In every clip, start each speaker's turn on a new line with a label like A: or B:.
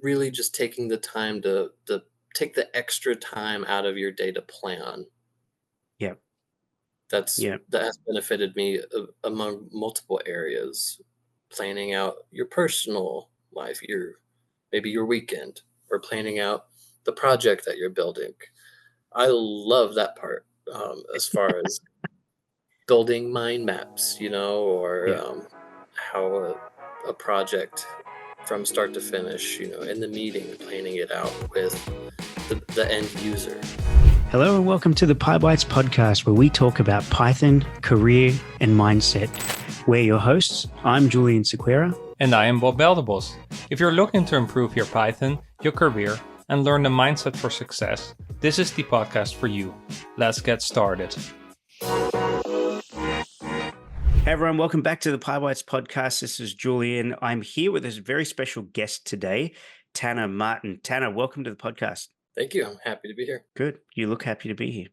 A: really just taking the time to take the extra time out of your day to plan.
B: Yeah.
A: That's
B: Yeah.
A: that has benefited me among multiple areas. Planning out your personal life, maybe your weekend, or planning out the project that you're building. I love that part, as far as building mind maps, or
B: Yeah.
A: how a project from start to finish, in the meeting, planning it out with the end user.
B: Hello and welcome to the Pybites Podcast, where we talk about Python, career, and mindset. We're your hosts. I'm Julian Sequeira.
C: And I am Bob Beldebos. If you're looking to improve your Python, your career, and learn the mindset for success, this is the podcast for you. Let's get started.
B: Hey everyone, welcome back to the Pybites Podcast. This is Julian. I'm here with this very special guest today, Tanner Martin. Tanner, welcome to the podcast.
A: Thank you. I'm happy to be here.
B: Good. You look happy to be here.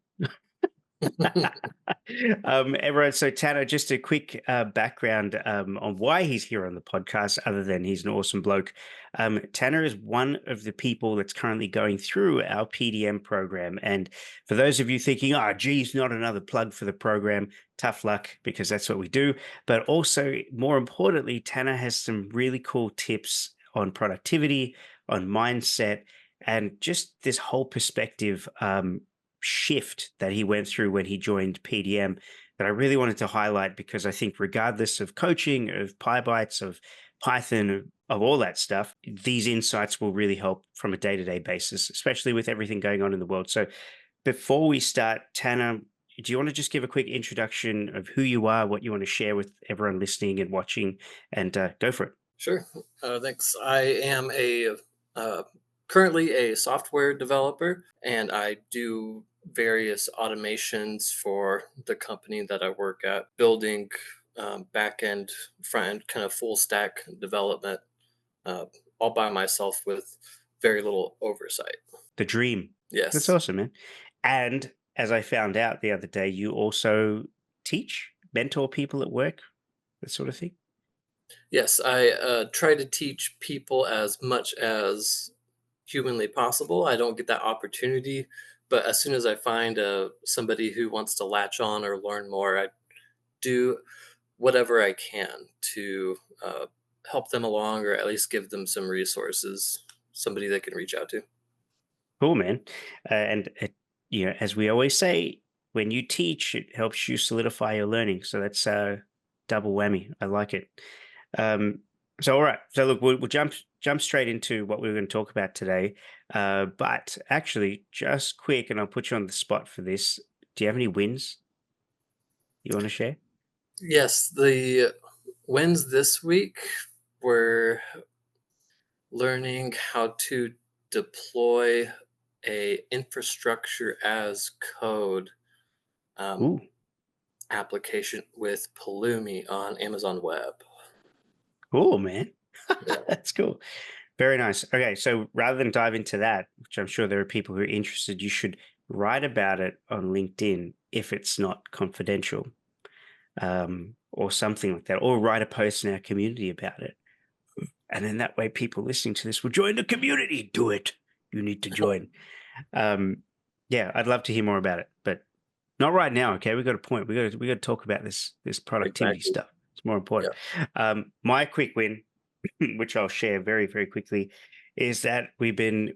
B: Everyone, so Tanner, just a quick background on why he's here on the podcast, other than he's an awesome bloke. Tanner is one of the people that's currently going through our PDM program. And for those of you thinking, geez, not another plug for the program, tough luck, because that's what we do. But also, more importantly, Tanner has some really cool tips on productivity, on mindset, and just this whole perspective shift that he went through when he joined PDM that I really wanted to highlight, because I think regardless of coaching, of Pybites, of Python, of all that stuff, these insights will really help from a day-to-day basis, especially with everything going on in the world. So before we start, Tanner, do you want to just give a quick introduction of who you are, what you want to share with everyone listening and watching, and go for it?
A: Sure. Thanks. I am currently a software developer, and I do various automations for the company that I work at, building back end, front end, kind of full stack development, all by myself with very little oversight.
B: The dream. That's
A: Yes.
B: awesome, man. And as I found out the other day, you also teach, mentor people at work, that sort of thing.
A: Yes, I try to teach people as much as humanly possible. I don't get that opportunity, but as soon as I find somebody who wants to latch on or learn more, I do whatever I can to help them along, or at least give them some resources, somebody they can reach out to.
B: Cool, man. As we always say, when you teach, it helps you solidify your learning. So that's double whammy. I like it. So all right. So look, we'll jump straight into what we're going to talk about today. But actually, just quick, and I'll put you on the spot for this. Do you have any wins you want to share?
A: Yes, the wins this week were learning how to deploy a infrastructure as code
B: Ooh,
A: application with Pulumi on Amazon Web.
B: cool, man.
A: Yeah.
B: That's cool. Very nice. Okay, so rather than dive into that, which I'm sure there are people who are interested, you should write about it on LinkedIn if it's not confidential, or something like that, or write a post in our community about it. And then that way people listening to this will join the community. Do it. You need to join. Yeah, I'd love to hear more about it, but not right now. Okay, we got a point. We got to talk about this productivity
A: Exactly.
B: stuff. It's more important. My quick win, which I'll share very, very quickly, is that we've been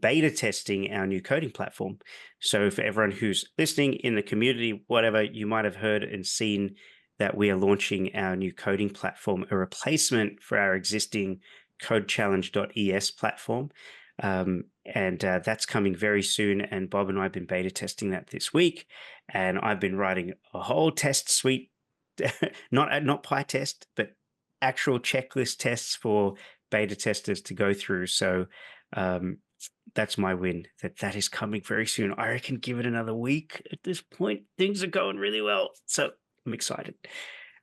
B: beta testing our new coding platform. So for everyone who's listening in the community, whatever, you might have heard and seen that we are launching our new coding platform, a replacement for our existing codechallenge.es platform. And that's coming very soon. And Bob and I have been beta testing that this week. And I've been writing a whole test suite, not PyTest, but actual checklist tests for beta testers to go through. So that's my win, that is coming very soon. I reckon give it another week. At this point, things are going really well. So I'm excited.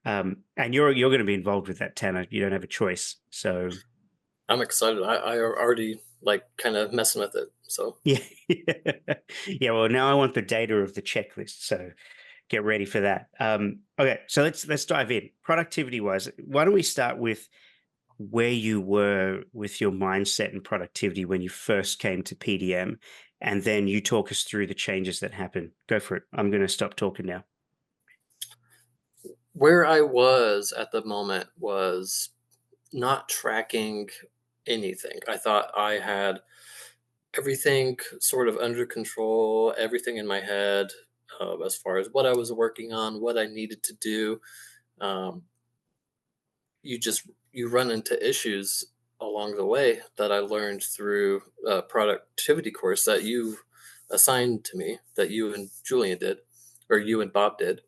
B: And you're going to be involved with that, Tanner. You don't have a choice. So
A: I'm excited. I already kind of messing with it. So
B: yeah. Yeah. Well, now I want the data of the checklist. So get ready for that. Okay. So let's dive in. Productivity wise, why don't we start with where you were with your mindset and productivity when you first came to PDM, and then you talk us through the changes that happened. Go for it. I'm going to stop talking now.
A: Where I was at the moment was not tracking anything. I thought I had everything sort of under control, everything in my head, as far as what I was working on, what I needed to do. Um, you run into issues along the way that I learned through a productivity course that you assigned to me, that you and Julian did, or you and Bob did.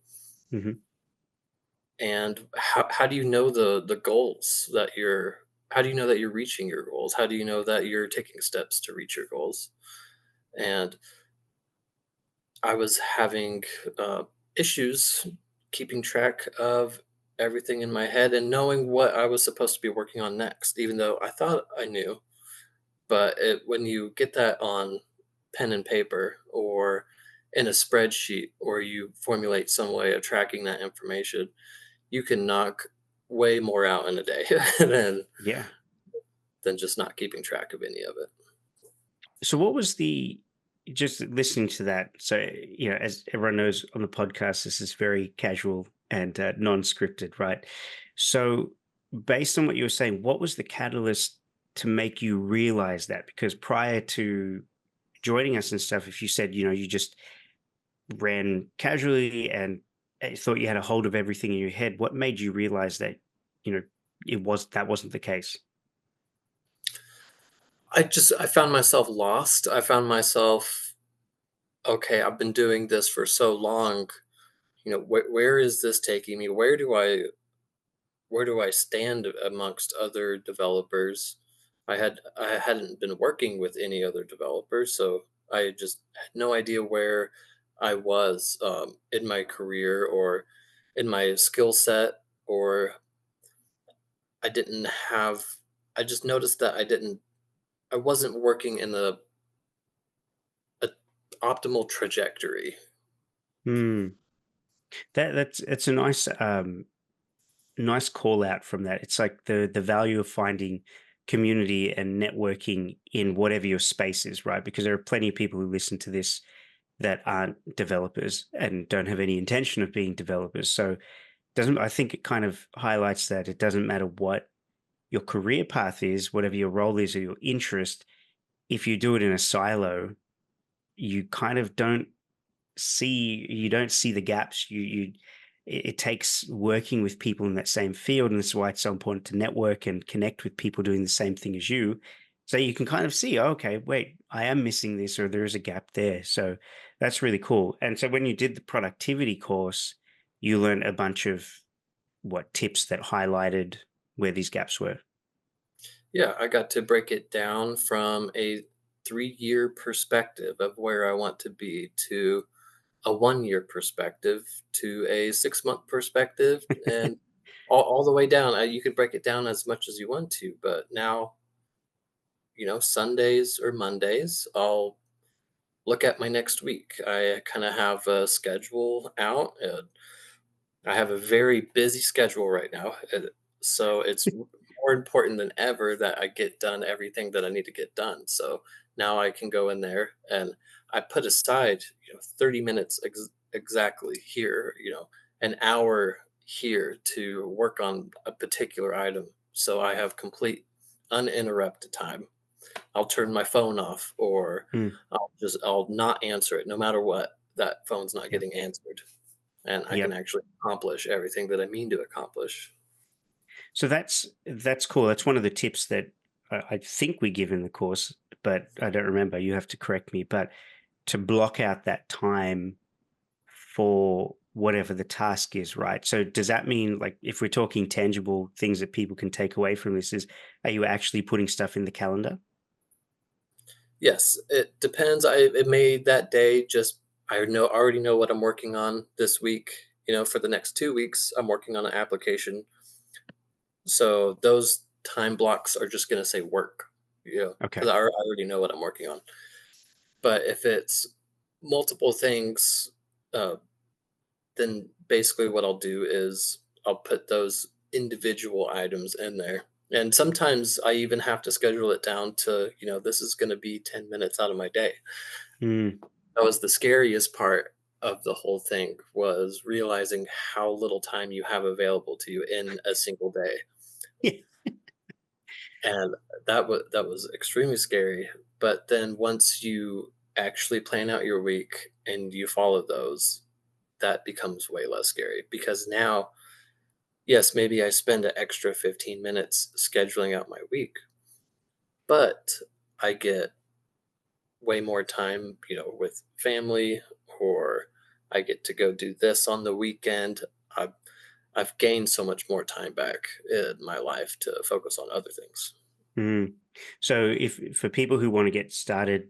B: Hmm.
A: And how do you know the goals that you're how do you know that you're reaching your goals? How do you know that you're taking steps to reach your goals? And I was having issues keeping track of everything in my head and knowing what I was supposed to be working on next, even though I thought I knew. But when you get that on pen and paper or in a spreadsheet, or you formulate some way of tracking that information, you can knock way more out in a day than
B: Yeah.
A: just not keeping track of any of it.
B: So what was the just listening to that? So as everyone knows on the podcast, this is very casual and non-scripted, right? So based on what you were saying, what was the catalyst to make you realize that? Because prior to joining us and stuff, if you said you just ran casually and thought you had a hold of everything in your head, what made you realize that you know that wasn't the case?
A: I found myself lost. I found myself, okay, I've been doing this for so long. Where is this taking me? Where do I stand amongst other developers? I hadn't been working with any other developers, so I just had no idea where I was, in my career or in my skill set, or I didn't have. I just noticed that I wasn't working in a optimal trajectory.
B: Hmm. That's it's a nice call out from that. It's like the value of finding community and networking in whatever your space is, right? Because there are plenty of people who listen to this that aren't developers and don't have any intention of being developers. So doesn't I think it kind of highlights that it doesn't matter what your career path is, whatever your role is or your interest, if you do it in a silo, you kind of don't see the gaps. It takes working with people in that same field, and that's why it's so important to network and connect with people doing the same thing as you, so you can kind of see, "Oh, okay, wait, I am missing this, or there is a gap there." So that's really cool. And so when you did the productivity course, you learned a bunch of what tips that highlighted where these gaps were.
A: Yeah, I got to break it down from a 3-year perspective of where I want to be to a 1-year perspective to a 6-month perspective, and all the way down. You could break it down as much as you want to, but now, Sundays or Mondays, I'll look at my next week. I kind of have a schedule out. I have a very busy schedule right now, so it's more important than ever that I get done everything that I need to get done. So now I can go in there and I put aside, 30 minutes exactly here, an hour here to work on a particular item. So I have complete uninterrupted time. I'll turn my phone off, or
B: Mm,
A: I'll not answer it no matter what. That phone's not
B: yeah.
A: getting answered, and I can
B: Yep.
A: actually accomplish everything that I mean to accomplish.
B: So that's cool. That's one of the tips that I think we give in the course, but I don't remember. You have to correct me. But to block out that time for whatever the task is, right? So does that mean, like, if we're talking tangible things that people can take away from this, is are you actually putting stuff in the calendar?
A: Yes, it depends. It may that day just already know what I'm working on this week. For the next 2 weeks, I'm working on an application. So those time blocks are just going to say work.
B: Okay.
A: Because I already know what I'm working on. But if it's multiple things, uh, then basically what I'll do is I'll put those individual items in there. And sometimes I even have to schedule it down to, this is going to be 10 minutes out of my day.
B: Mm.
A: That was the scariest part of the whole thing, was realizing how little time you have available to you in a single day. And that was extremely scary. But then once you actually plan out your week and you follow those, that becomes way less scary, because now, yes, maybe I spend an extra 15 minutes scheduling out my week, but I get way more time, with family, or I get to go do this on the weekend. I've, I've gained so much more time back in my life to focus on other things.
B: Mm. So, if for people who want to get started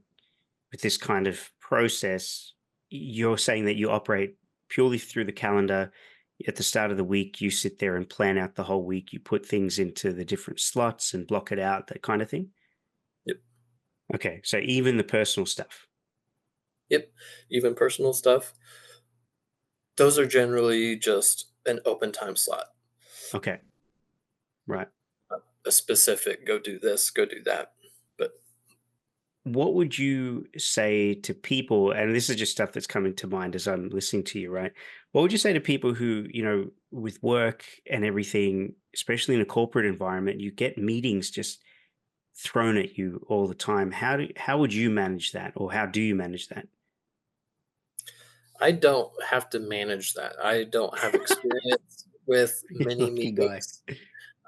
B: with this kind of process, you're saying that you operate purely through the calendar. At the start of the week, you sit there and plan out the whole week. You put things into the different slots and block it out, that kind of thing.
A: Yep.
B: Okay. So, even the personal stuff.
A: Yep. Even personal stuff, those are generally just an open time slot,
B: Okay. Right.
A: a specific go do this, go do that. But
B: What would you say to people, and this is just stuff that's coming to mind as I'm listening to you, right? What would you say to people who, with work and everything, especially in a corporate environment, you get meetings just thrown at you all the time? How would you manage that, or how do you manage that?
A: I don't have to manage that. I don't have experience with many
B: Lucky guy.
A: meetings.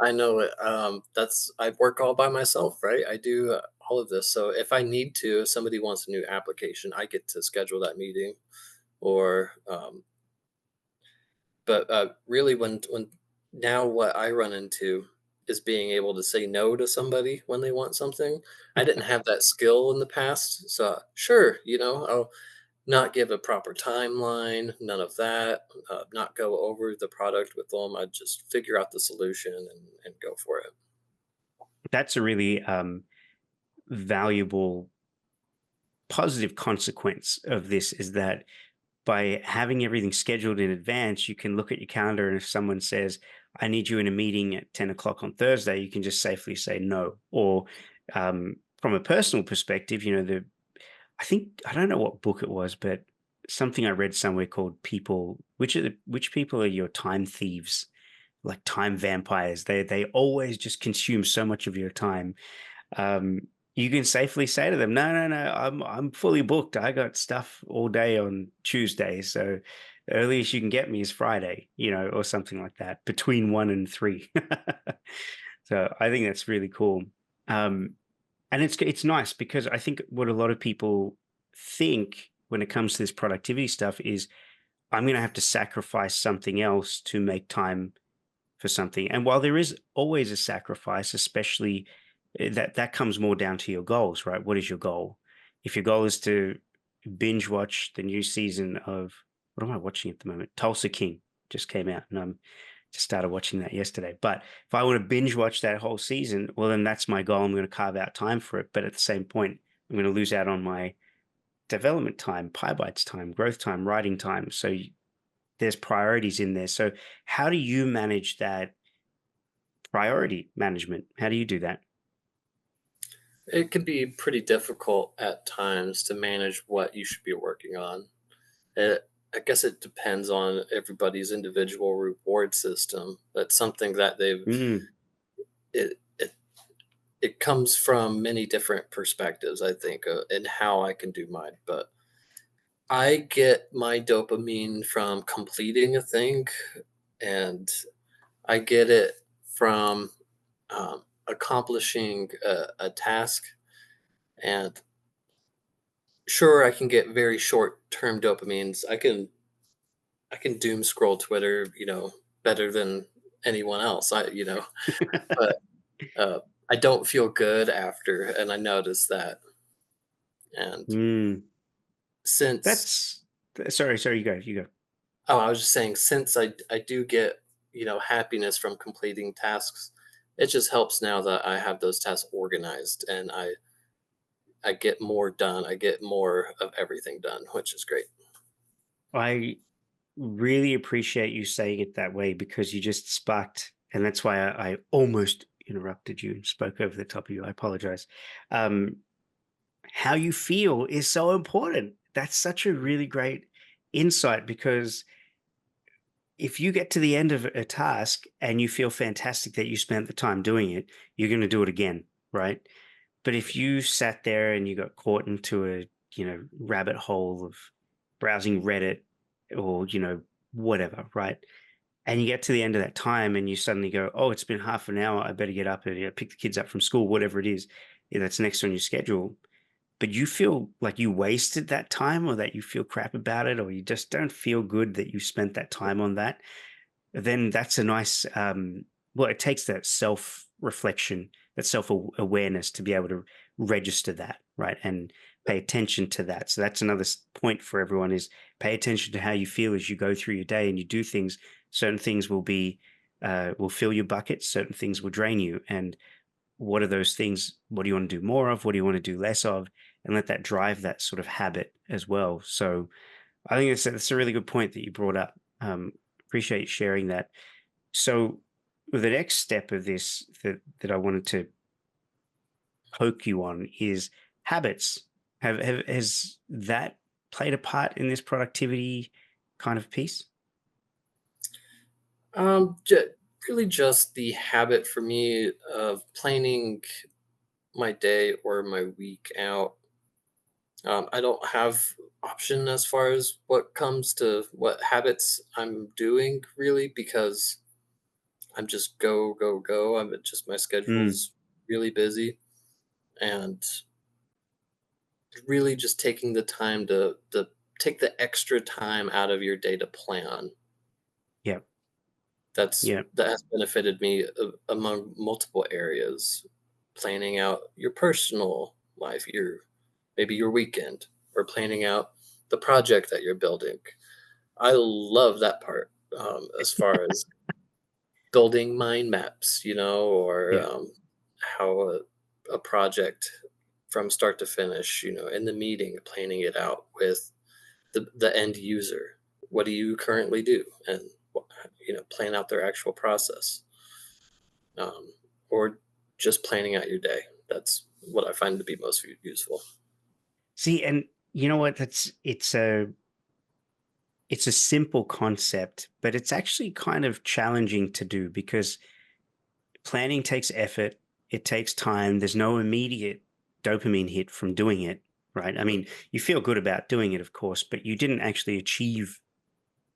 A: I know it. I work all by myself, right? I do all of this. So if I need to, if somebody wants a new application, I get to schedule that meeting. Or, but really, when now what I run into is being able to say no to somebody when they want something. I didn't have that skill in the past, so sure, I'll not give a proper timeline, none of that, not go over the product with them. I just figure out the solution and go for it.
B: That's a really valuable positive consequence of this, is that by having everything scheduled in advance, you can look at your calendar, and if someone says, I need you in a meeting at 10 o'clock on Thursday, you can just safely say no. Or from a personal perspective, I think, I don't know what book it was, but something I read somewhere called people, which people are your time thieves, like time vampires. They always just consume so much of your time. um, you can safely say to them, "No, no, no, I'm fully booked. I got stuff all day on Tuesday, so the earliest you can get me is Friday," or something like that, between 1 and 3. So I think that's really cool. Um, and it's nice, because I think what a lot of people think when it comes to this productivity stuff is, I'm going to have to sacrifice something else to make time for something. And while there is always a sacrifice, especially that comes more down to your goals, right? What is your goal? If your goal is to binge watch the new season of, what am I watching at the moment? Tulsa King just came out, and I'm just started watching that yesterday. But if I want to binge watch that whole season, well, then that's my goal. I'm going to carve out time for it. But at the same point, I'm going to lose out on my development time, Pybites time, growth time, writing time. So there's priorities in there. So how do you manage that priority management? How do you do that?
A: It can be pretty difficult at times to manage what you should be working on. I guess it depends on everybody's individual reward system. That's something that
B: Mm.
A: it, it, it comes from many different perspectives, I think, and how I can do mine. But I get my dopamine from completing a thing, and I get it from accomplishing a task. And sure, I can get very short term dopamines. I can doom scroll Twitter, better than anyone else. But uh, I don't feel good after, and I notice that. And
B: Mm.
A: since
B: That's sorry, you go.
A: Oh, I was just saying, since I do get, happiness from completing tasks, it just helps now that I have those tasks organized, and I get more done. I get more of everything done, which is great.
B: I really appreciate you saying it that way, because you just sparked, and that's why I almost interrupted you and spoke over the top of you. I apologize. Um, how you feel is so important. That's such a really great insight, because if you get to the end of a task and you feel fantastic that you spent the time doing it, you're going to do it again, right? But if you sat there and you got caught into a, rabbit hole of browsing Reddit or, whatever, right? And you get to the end of that time and you suddenly go, oh, it's been half an hour. I better get up and pick the kids up from school, whatever it is that's next on your schedule. But you feel like you wasted that time, or that you feel crap about it, or you just don't feel good that you spent that time on that, then that's a nice, well, it takes that self reflection, that self awareness to be able to register that, right? And pay attention to that. So that's another point for everyone, is pay attention to how you feel as you go through your day and you do things. Certain things will fill your bucket, certain things will drain you. And what are those things? What do you want to do more of? What do you want to do less of? And let that drive that sort of habit as well. So I think that's a really good point that you brought up. Appreciate you sharing that. So the next step of this that I wanted to poke you on is habits. Has that played a part in this productivity kind of piece?
A: Really just the habit for me of planning my day or my week out. I don't have option as far as what comes to what habits I'm doing, really, because I'm just go, go, go. I'm just my
B: Mm,
A: schedule's really busy, and really just taking the time to take the extra time out of your day to plan.
B: yeah, yeah.
A: That has benefited me among multiple areas. Planning out your personal life, your maybe your weekend, or planning out the project that you're building. I love that part, as far as building mind maps, or
B: Yeah.
A: how a project from start to finish, in the meeting, planning it out with the end user. What do you currently do? And, plan out their actual process, or just planning out your day. That's what I find to be most useful.
B: See, and you know what? It's a simple concept, but it's actually kind of challenging to do, because planning takes effort, it takes time. There's no immediate dopamine hit from doing it, right? I mean, you feel good about doing it, of course, but you didn't actually achieve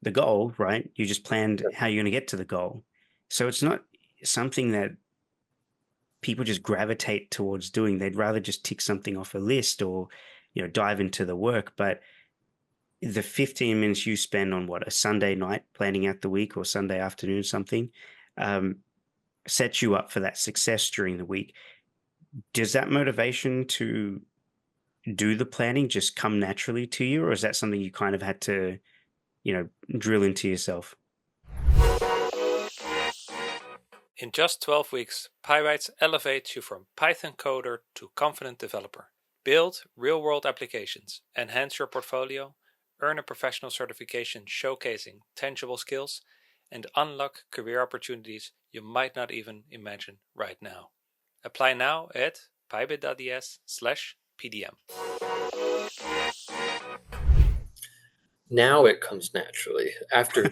B: the goal, right? You just planned how you're going to get to the goal. So it's not something that people just gravitate towards doing. They'd rather just tick something off a list, or, dive into the work. But the 15 minutes you spend on a Sunday night planning out the week, or Sunday afternoon, something, um, sets you up for that success during the week. Does that motivation to do the planning just come naturally to you, or is that something you kind of had to, drill into yourself?
C: In just 12 weeks, Pybites elevates you from Python coder to confident developer. Build real-world applications, enhance your portfolio, earn a professional certification showcasing tangible skills, and unlock career opportunities you might not even imagine right now. Apply now at pybit.ds/PDM.
A: Now it comes naturally after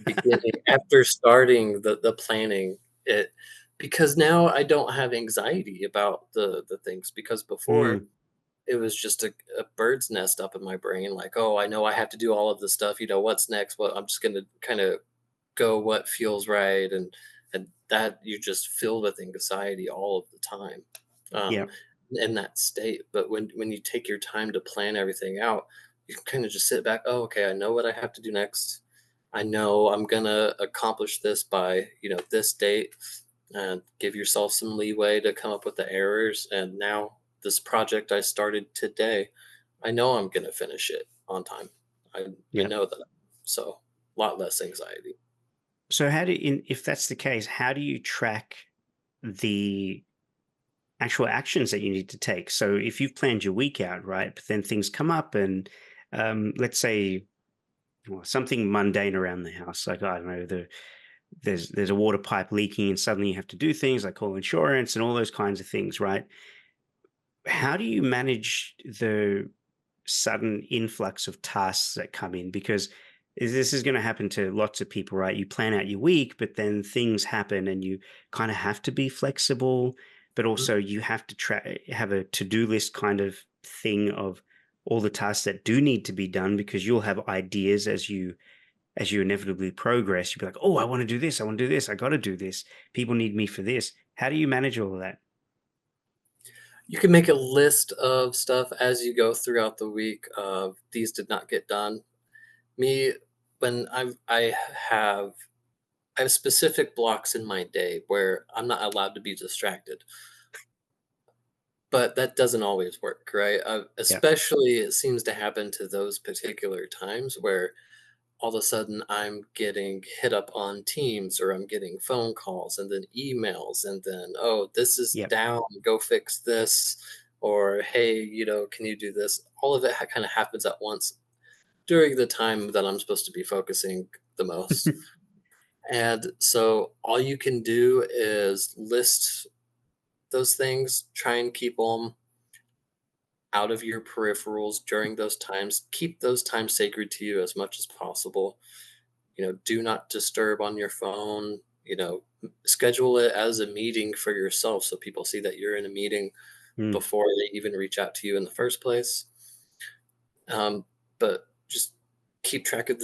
A: after starting the planning it, because now I don't have anxiety about the things, because before
B: Mm,
A: it was just a bird's nest up in my brain, like, oh, I know I have to do all of this stuff, what's next, what I'm just gonna kind of go what feels right, and that you're just filled with anxiety all of the time, um,
B: yeah,
A: in that state. But when you take your time to plan everything out, you can kind of just sit back. Oh, okay, I know what I have to do next. I know I'm gonna accomplish this by this date, and give yourself some leeway to come up with the errors. And now this project I started today, I know I'm gonna finish it on time. I
B: yeah.
A: know that, so a lot less anxiety.
B: So if that's the case, how do you track the actual actions that you need to take? So if you've planned your week out, right, but then things come up, and let's say, well, something mundane around the house, like, I don't know, there's a water pipe leaking and suddenly you have to do things like call insurance and all those kinds of things, right? How do you manage the sudden influx of tasks that come in? Because this is going to happen to lots of people, right? You plan out your week, but then things happen and you kind of have to be flexible, but
A: Mhm.
B: also you have to have a to-do list kind of thing of all the tasks that do need to be done, because you'll have ideas as you inevitably progress. You'll be like, oh, I want to do this, I want to do this, I got to do this, people need me for this. How do you manage all of that?
A: You can make a list of stuff as you go throughout the week of these did not get done. Me, when have I have specific blocks in my day where I'm not allowed to be distracted, but that doesn't always work, right?
B: Yeah.
A: Especially it seems to happen to those particular times where all of a sudden I'm getting hit up on Teams or I'm getting phone calls and then emails and then, oh, this is
B: Yep.
A: down, go fix this. Or, hey, can you do this? All of it kind of happens at once during the time that I'm supposed to be focusing the most. And so all you can do is list those things, try and keep them out of your peripherals during those times. Keep those times sacred to you as much as possible. Do not disturb on your phone. Schedule it as a meeting for yourself so people see that you're in a meeting
B: Mm.
A: before they even reach out to you in the first place. But just keep track of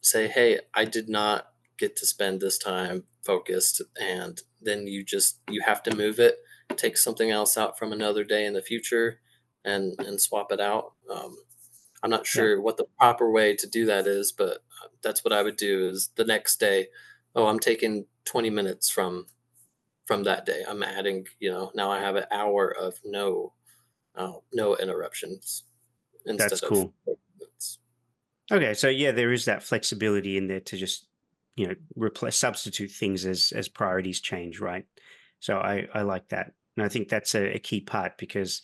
A: say, hey, I did not get to spend this time focused, and then you have to move it, take something else out from another day in the future, and swap it out. I'm not
B: Yeah.
A: sure what the proper way to do that is, but that's what I would do. Is the next day, oh, I'm taking 20 minutes from that day. I'm adding, now I have an hour of no interruptions
B: That's
A: instead of
B: cool.
A: minutes.
B: Okay, so yeah, there is that flexibility in there to just replace substitute things as priorities change, right? So I like that, and I think that's a key part, because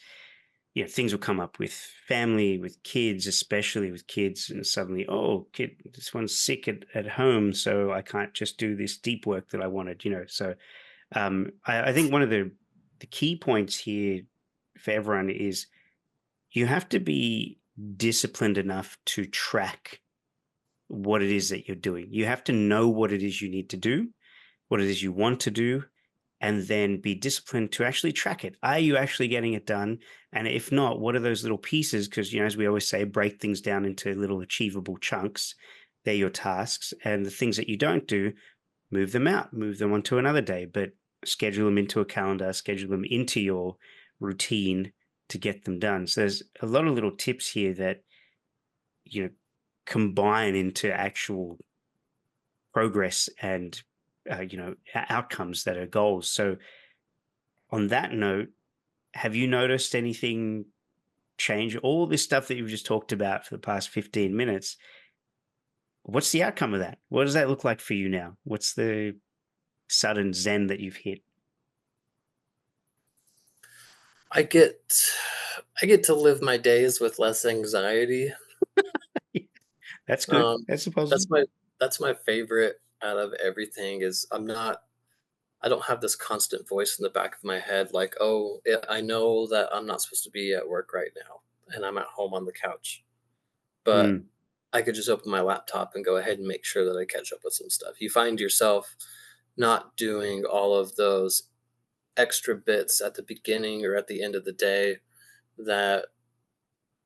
B: things will come up with family, with kids, especially with kids, and suddenly, oh, kid, this one's sick at home, so I can't just do this deep work that I wanted. So I think one of the key points here for everyone is you have to be disciplined enough to track what it is that you're doing. You have to know what it is you need to do, what it is you want to do, and then be disciplined to actually track it. Are you actually getting it done? And if not, what are those little pieces? Because, as we always say, break things down into little achievable chunks. They're your tasks. And the things that you don't do, move them out, move them onto another day, but schedule them into a calendar, schedule them into your routine to get them done. So there's a lot of little tips here that, you know, combine into actual progress and outcomes that are goals. So on that note, have you noticed anything change? All this stuff that you've just talked about for the past 15 minutes, what's the outcome of that? What does that look like for you now? What's the sudden zen that you've hit?
A: I get I get to live my days with less anxiety.
B: That's good.
A: Um,
B: That's a
A: that's
B: positive.
A: my favorite out of everything is I don't have this constant voice in the back of my head like, "Oh, I know that I'm not supposed to be at work right now, and I'm at home on the couch." But
B: Mm,
A: I could just open my laptop and go ahead and make sure that I catch up with some stuff. You find yourself not doing all of those extra bits at the beginning or at the end of the day that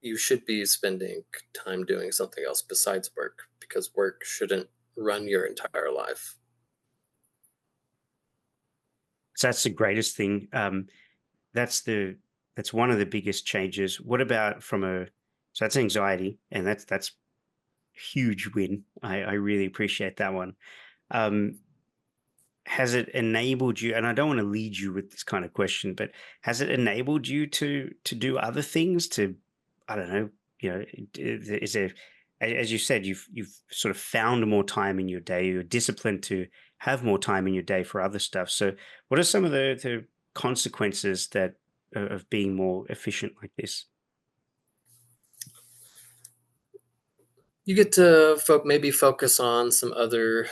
A: you should be spending time doing something else besides work because work shouldn't run your entire life.
B: so that's the greatest thing. That's the that's one of the biggest changes. What about so that's anxiety, and that's huge win. I really appreciate that one. Um, has it enabled you, and I don't want to lead you with this kind of question, but has it enabled you to do other things, to, I don't know, is there, as you said, you've sort of found more time in your day, you're disciplined to have more time in your day for other stuff. So what are some of the consequences that of being more efficient like this?
A: You get to maybe focus on some other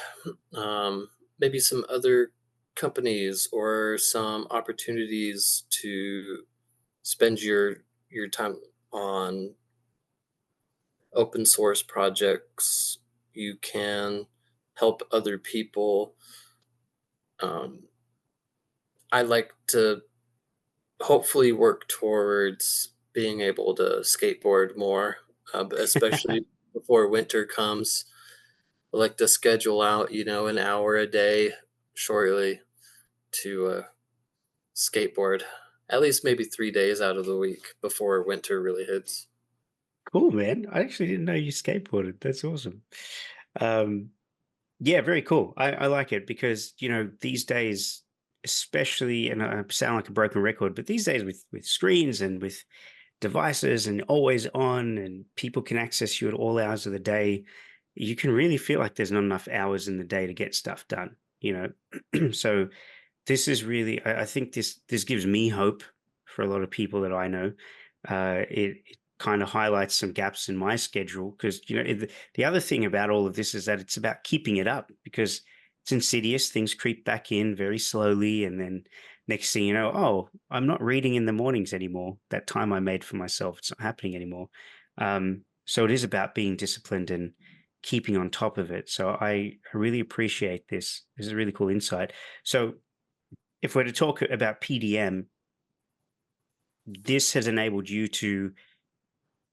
A: um, maybe some other companies or some opportunities to spend your time on open source projects. You can help other people. Um, I like to hopefully work towards being able to skateboard more, but especially before winter comes. I like to schedule out, an hour a day shortly to skateboard, at least maybe 3 days out of the week before winter really hits.
B: Cool, man. I actually didn't know you skateboarded. That's awesome. Um, yeah, very cool. I like it because, these days, especially, and I sound like a broken record, but these days with screens and with devices and always on, and people can access you at all hours of the day, you can really feel like there's not enough hours in the day to get stuff done, So this is really, I think this gives me hope for a lot of people that I know. It kind of highlights some gaps in my schedule because the other thing about all of this is that it's about keeping it up because it's insidious. Things creep back in very slowly, and then next thing you know, oh, I'm not reading in the mornings anymore. That time I made for myself, it's not happening anymore. So it is about being disciplined and keeping on top of it. So I really appreciate this. This is a really cool insight. So if we're to talk about PDM, this has enabled you to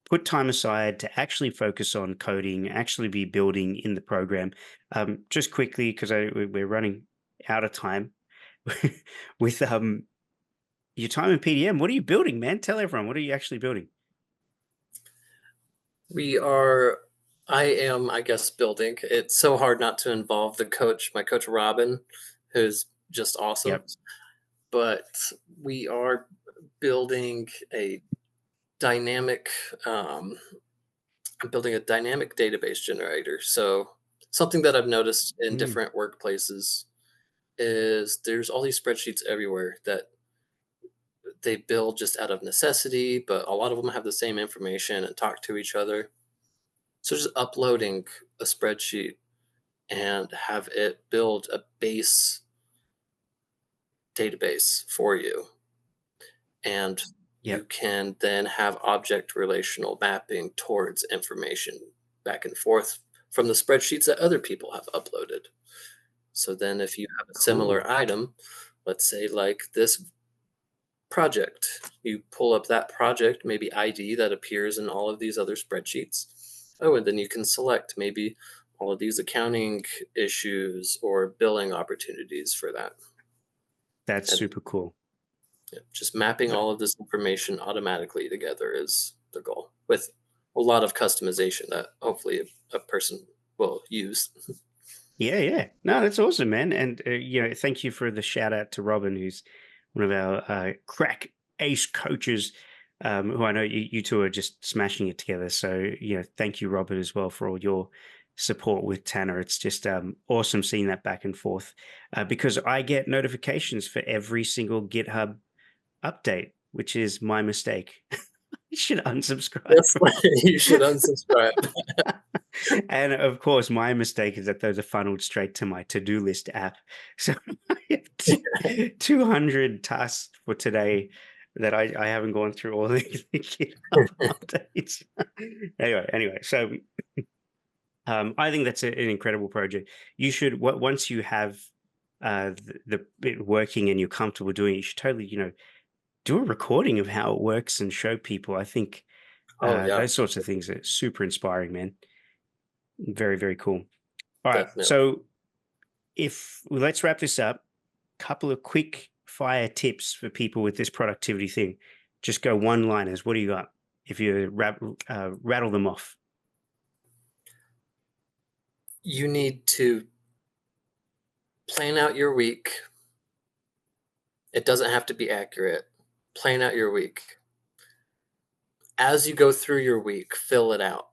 B: put time aside to actually focus on coding, actually be building in the program. Just quickly, because we're running out of time with your time in PDM. What are you building, man? Tell everyone, what are you actually building?
A: We are I am, I guess, building. It's so hard not to involve my coach Robin, who's just awesome.
B: Yep.
A: But we are building a dynamic I'm building a dynamic database generator. So something that I've noticed in
B: Mm,
A: different workplaces is there's all these spreadsheets everywhere that they build just out of necessity, but a lot of them have the same information and talk to each other. So just uploading a spreadsheet and have it build a base database for you. And you
B: yep.
A: can then have object relational mapping towards information back and forth from the spreadsheets that other people have uploaded. So then if you have a similar
B: Cool.
A: item, let's say like this project, you pull up that project, maybe ID that appears in all of these other spreadsheets. Oh, and then you can select maybe all of these accounting issues or billing opportunities for that.
B: That's
A: And
B: super cool.
A: yeah, just mapping all of this information automatically together is the goal with a lot of customization that hopefully a person will use.
B: Yeah, yeah. No, that's awesome, man. And thank you for the shout out to Robin, who's one of our crack ace coaches, who I know you two are just smashing it together. So thank you, Robin, as well for all your support with Tanner. It's just awesome seeing that back and forth because I get notifications for every single GitHub update, which is my mistake. You should unsubscribe.
A: That's why you should unsubscribe.
B: And of course, my mistake is that those are funneled straight to my to-do list app. So I have 200 tasks for today that I haven't gone through all the GitHub updates. Anyway, so I think that's an incredible project. You should, once you have the bit working and you're comfortable doing it, you should totally, do a recording of how it works and show people. I think
A: Oh yeah,
B: those sorts of things are super inspiring, man. Very, very cool. All right.
A: definitely.
B: So if let's wrap this up, couple of quick fire tips for people with this productivity thing. Just go one liners. What do you got? If you rattle them off.
A: You need to plan out your week. It doesn't have to be accurate. Plan out your week. As you go through your week, fill it out.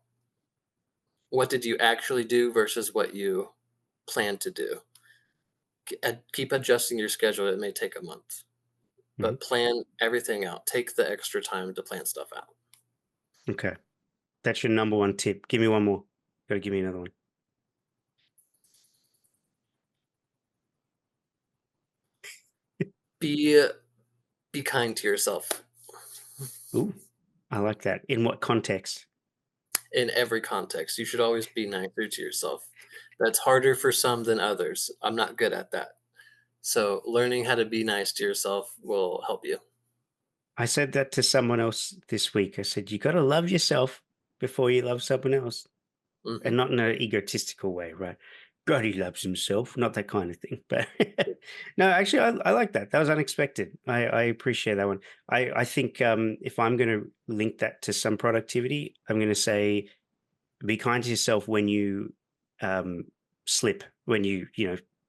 A: What did you actually do versus what you plan to do? Keep adjusting your schedule. It may take a month,
B: Mhm.
A: but plan everything out. Take the extra time to plan stuff out.
B: Okay. That's your number one tip. Give me one more. Got to give me another one.
A: Be be kind to yourself
B: Ooh, I like that. In what context?
A: in every context. You should always be nicer to yourself. That's harder for some than others. I'm not good at that. So learning how to be nice to yourself will help you.
B: I said that to someone else this week. I said, you got to love yourself before you love someone else.
A: Mhm.
B: And not in an egotistical way, right? God, he loves himself, not that kind of thing. But no, actually, I like that. That was unexpected. I appreciate that one. I think if I'm going to link that to some productivity, I'm going to say be kind to yourself when you um, slip, when you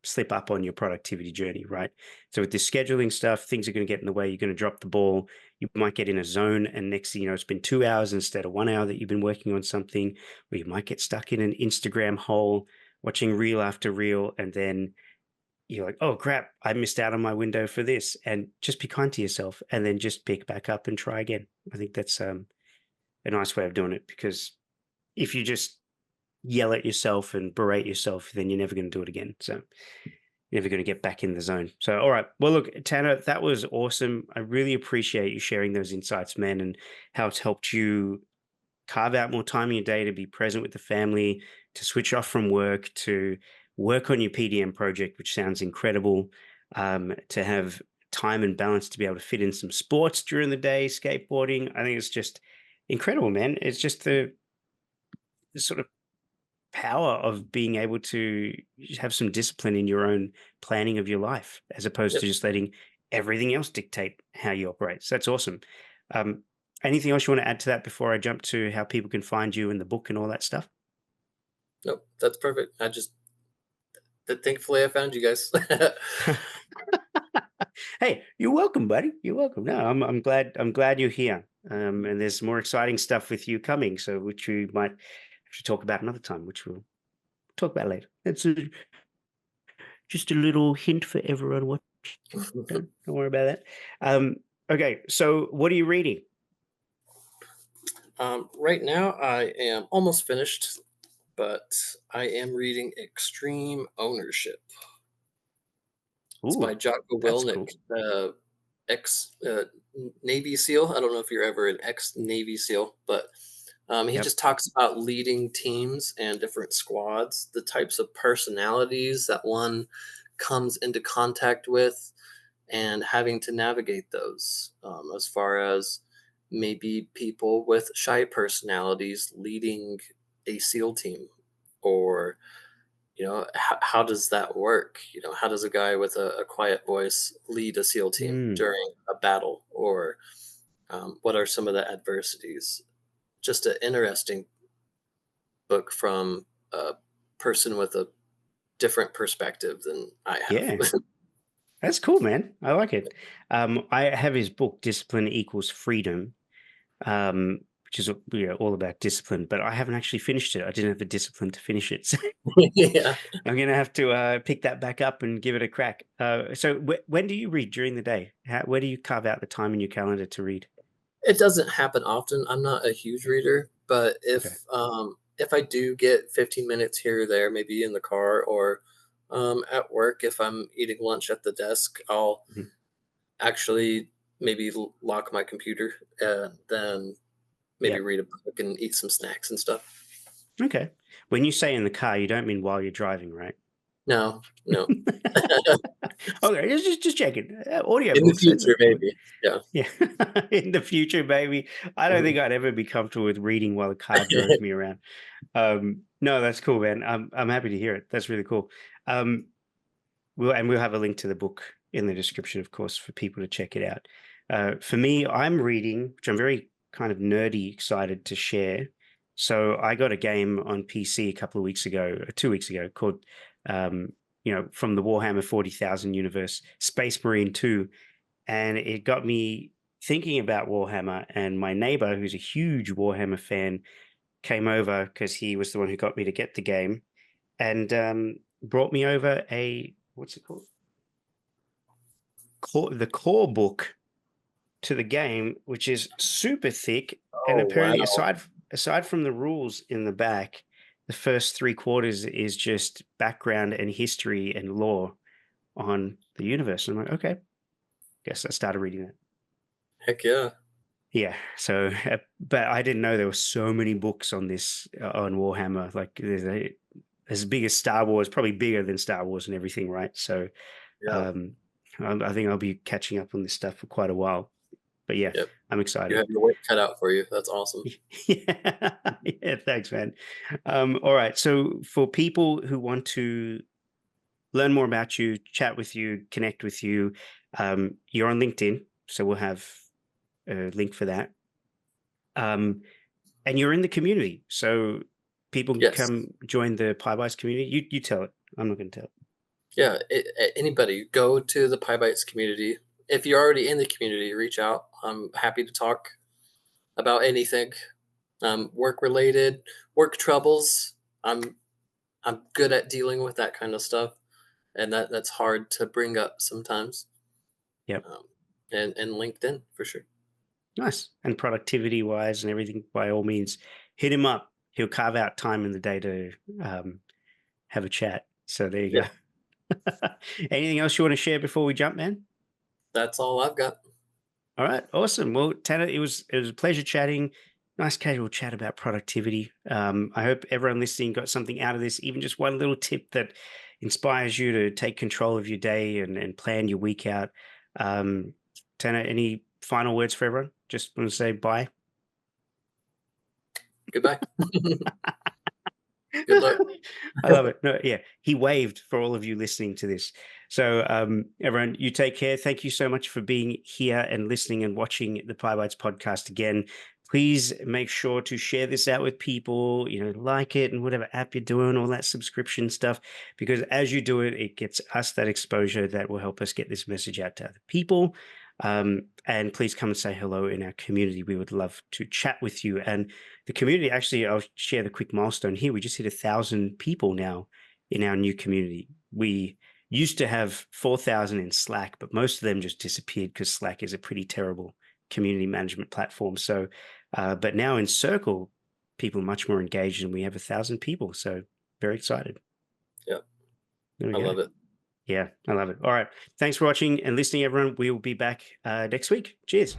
B: slip up on your productivity journey, right? So with this scheduling stuff, things are going to get in the way. You're going to drop the ball. You might get in a zone, and next thing you know, it's been 2 hours instead of 1 hour that you've been working on something. Or you might get stuck in an Instagram hole, watching reel after reel, and then you're like, "Oh crap, I missed out on my window for this." And just be kind to yourself, and then just pick back up and try again. I think that's a nice way of doing it, because if you just yell at yourself and berate yourself, then you're never going to do it again. So you're never going to get back in the zone. So, all right. Well, look, Tanner, that was awesome. I really appreciate you sharing those insights, man, and how it's helped you carve out more time in your day to be present with the family, to switch off from work, to work on your PDM project, which sounds incredible, to have time and balance to be able to fit in some sports during the day, skateboarding. I think it's just incredible, man. It's just the sort of power of being able to have some discipline in your own planning of your life, as opposed
A: Yep.
B: to just letting everything else dictate how you operate. So that's awesome. Um, Anything else you want to add to that before I jump to how people can find you in the book and all that stuff?
A: Nope. That's perfect. Thankfully I found you guys.
B: Hey, you're welcome, buddy. You're welcome. No, I'm glad you're here. And there's more exciting stuff with you coming, so which we might have to talk about another time, which we'll talk about later. That's just a little hint for everyone watching. Don't worry about that. Okay, so what are you reading?
A: Right now I am almost finished, but I am reading Extreme Ownership. It's
B: Ooh,
A: by Jocko
B: that's
A: Willink,
B: cool.
A: ex Navy SEAL. I don't know if you're ever an ex Navy SEAL, but he
B: Yep.
A: just talks about leading teams and different squads, the types of personalities that one comes into contact with, and having to navigate those. As far as maybe people with shy personalities leading a SEAL team, or how does that work? How does a guy with a quiet voice lead a SEAL team
B: Mm,
A: during a battle, or what are some of the adversities? Just an interesting book from a person with a different perspective than I have.
B: yeah, that's cool, man. I like it. I have his book, Discipline Equals Freedom, which is all about discipline, but I haven't actually finished it. I didn't have the discipline to finish it. So
A: Yeah.
B: I'm going to have to pick that back up and give it a crack. So when do you read during the day? Where do you carve out the time in your calendar to read?
A: It doesn't happen often. I'm not a huge reader, but
B: Okay.
A: if I do get 15 minutes here or there, maybe in the car or at work, if I'm eating lunch at the desk, I'll
B: Mhm.
A: actually maybe lock my computer and then maybe
B: Yep.
A: read a book and eat some snacks and stuff.
B: Okay. When you say in the car, you don't mean while you're driving, right?
A: No, no.
B: Okay, just checking. Audio
A: In the
B: books. That's
A: future,
B: cool.
A: maybe. Yeah.
B: Yeah, in the future, baby. I don't
A: Mhm.
B: think I'd ever be comfortable with reading while the car drove me around. No, that's cool, man. I'm happy to hear it. That's really cool. Um, we'll have a link to the book in the description, of course, for people to check it out. For me, I'm reading, which I'm very kind of nerdy excited to share. So I got a game on PC a couple of weeks ago, 2 weeks ago, called from the Warhammer 40,000 universe, Space Marine 2, and it got me thinking about Warhammer. And my neighbor, who's a huge Warhammer fan, came over because he was the one who got me to get the game, and brought me over a what's it called? The core book to the game, which is super thick. And
A: Oh,
B: apparently,
A: wow.
B: aside from the rules in the back, the first three quarters is just background and history and lore on the universe. And I'm like, okay, guess I started reading that.
A: Heck yeah.
B: Yeah. So, but I didn't know there were so many books on this on Warhammer. Like there's as big as Star Wars, probably bigger than Star Wars and everything, right? So,
A: Yeah.
B: I think I'll be catching up on this stuff for quite a while. But yeah,
A: Yep.
B: I'm
A: You
B: excited.
A: have your work cut out for you. That's awesome.
B: Yeah. Yeah, thanks, man. All right. So for people who want to learn more about you, chat with you, connect with you, you're on LinkedIn, so we'll have a link for that. And you're in the community, so people can
A: Yes.
B: come join the Pybites community. You tell it. I'm not going to tell it.
A: Yeah. Anybody, go to the Pybites community. If you're already in the community, reach out. I'm happy to talk about anything, work related, work troubles. I'm good at dealing with that kind of stuff, and that's hard to bring up sometimes.
B: Yep.
A: And LinkedIn for sure.
B: Nice. And productivity wise and everything, by all means, hit him up. He'll carve out time in the day to have a chat. So there you go. Anything else you want to share before we jump, man?
A: That's all I've got.
B: All right, awesome. Well, Tanner, it was a pleasure chatting. Nice casual chat about productivity. I hope everyone listening got something out of this, even just one little tip that inspires you to take control of your day and plan your week out. Tanner, any final words for everyone? Just want to say bye.
A: Goodbye. Good luck.
B: I love it. No, yeah, he waved for all of you listening to this. So everyone, you take care. Thank you so much for being here and listening and watching the Pybites podcast again. Please make sure to share this out with people, like it and whatever app you're doing, all that subscription stuff, because as you do it, it gets us that exposure that will help us get this message out to other people. And please come and say hello in our community. We would love to chat with you. And the community, actually, I'll share the quick milestone here. We just hit 1,000 people now in our new community. We used to have 4,000 in Slack, but most of them just disappeared because Slack is a pretty terrible community management platform. So, but now in Circle, people are much more engaged and we have 1,000 people. So very excited.
A: Yeah.
B: I
A: love it.
B: Yeah, I love it. All right. Thanks for watching and listening, everyone. We will be back next week. Cheers.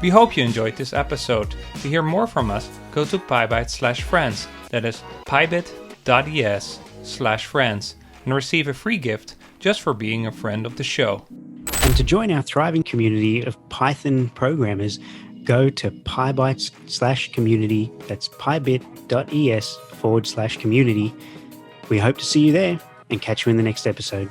C: We hope you enjoyed this episode. To hear more from us, go to Pybites/friends. That is pybit.es/friends and receive a free gift just for being a friend of the show.
B: And to join our thriving community of Python programmers, go to Pybites/community. That's pybit.es/community. We hope to see you there and catch you in the next episode.